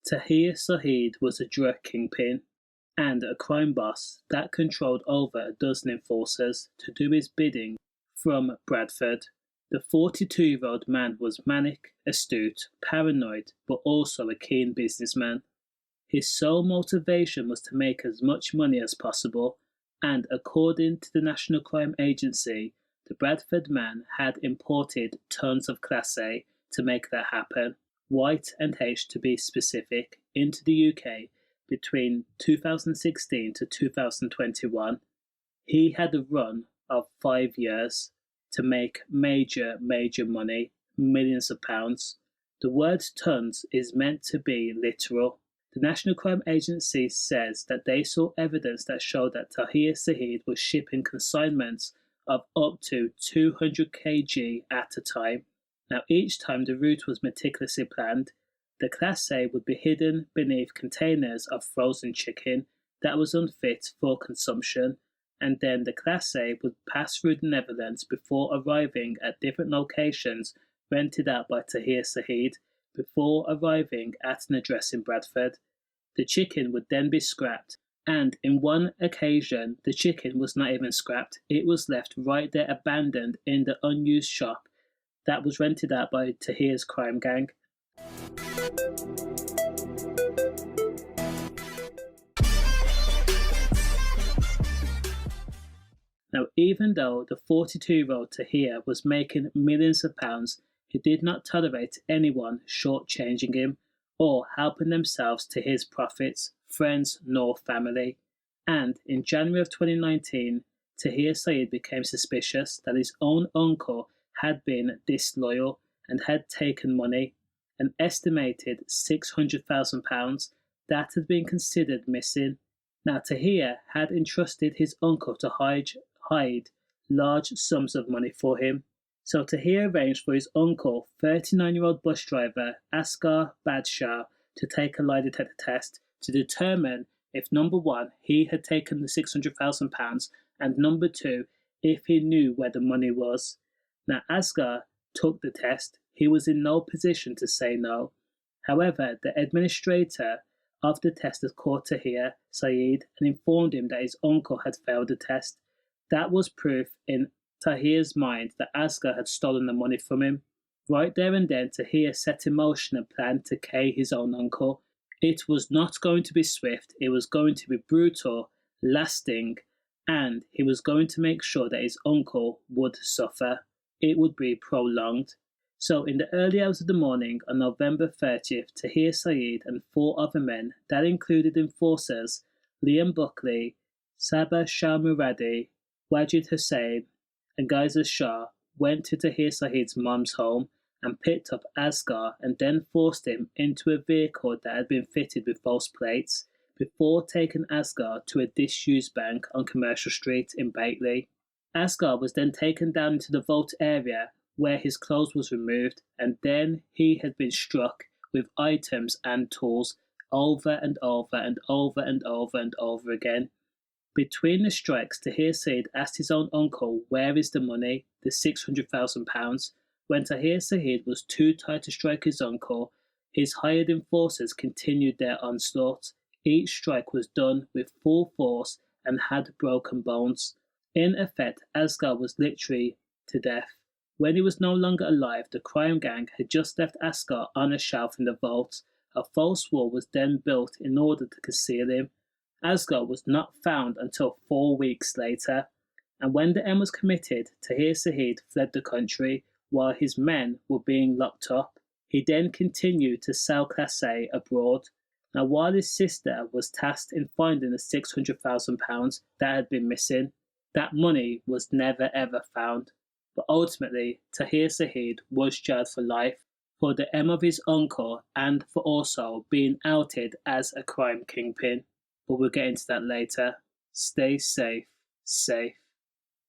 Tahir Syed was a drug kingpin and a crime boss that controlled over a dozen enforcers to do his bidding from Bradford. The 42-year-old man was manic, astute, paranoid, but also a keen businessman. His sole motivation was to make as much money as possible, and according to the National Crime Agency, the Bradford man had imported tons of Class A to make that happen, white and H to be specific, into the UK between 2016 to 2021. He had a run of 5 years to make major money, millions of pounds. The word tons is meant to be literal. The National Crime Agency says that they saw evidence that showed that Tahir Syed was shipping consignments of up to 200 kg at a time. Now, each time the route was meticulously planned. The Class A would be hidden beneath containers of frozen chicken that was unfit for consumption, and then the Class A would pass through the Netherlands before arriving at different locations rented out by Tahir Syed before arriving at an address in Bradford. The chicken would then be scrapped, and in one occasion the chicken was not even scrapped, it was left right there abandoned in the unused shop that was rented out by Tahir's crime gang. Now, even though the 42-year-old Tahir was making millions of pounds, he did not tolerate anyone shortchanging him or helping themselves to his profits, friends nor family. And in January of 2019, Tahir Syed became suspicious that his own uncle had been disloyal and had taken money, an estimated £600,000 that had been considered missing. Now, Tahir had entrusted his uncle to hide large sums of money for him. So Tahir arranged for his uncle, 39-year-old bus driver Asghar Badshah, to take a lie detector test to determine if, number one, he had taken the £600,000, and number two, if he knew where the money was. Now, Asghar took the test. He was in no position to say no. However, the administrator of the test had caught Tahir Syed and informed him that his uncle had failed the test. That was proof in Tahir's mind that Asghar had stolen the money from him. Right there and then, Tahir set in motion a plan to K his own uncle. It was not going to be swift, it was going to be brutal, lasting, and he was going to make sure that his uncle would suffer. It would be prolonged. So in the early hours of the morning on November 30th, Tahir Syed and 4 other men, that included enforcers Liam Buckley, Sabah Shah Muradi, Wajid Hussain, and Geyser Shah, went to Tahir Syed's mum's home and picked up Asghar and then forced him into a vehicle that had been fitted with false plates before taking Asghar to a disused bank on Commercial Street in Batley. Asghar was then taken down into the vault area where his clothes was removed, and then he had been struck with items and tools over and over and over and over and over again. Between the strikes, Tahir Syed asked his own uncle, "Where is the money, the £600,000? When Tahir Syed was too tired to strike his uncle, his hired enforcers continued their onslaught. Each strike was done with full force and had broken bones. In effect, Asghar was literally to death. When he was no longer alive, the crime gang had just left Asghar on a shelf in the vault. A false wall was then built in order to conceal him. Asghar was not found until 4 weeks later, and when the end was committed, Tahir Syed fled the country while his men were being locked up. He then continued to sell Class A abroad. Now, while his sister was tasked in finding the £600,000 that had been missing, that money was never ever found. But ultimately, Tahir Syed was jailed for life for the M of his uncle and for also being outed as a crime kingpin. But we'll get into that later. Stay safe.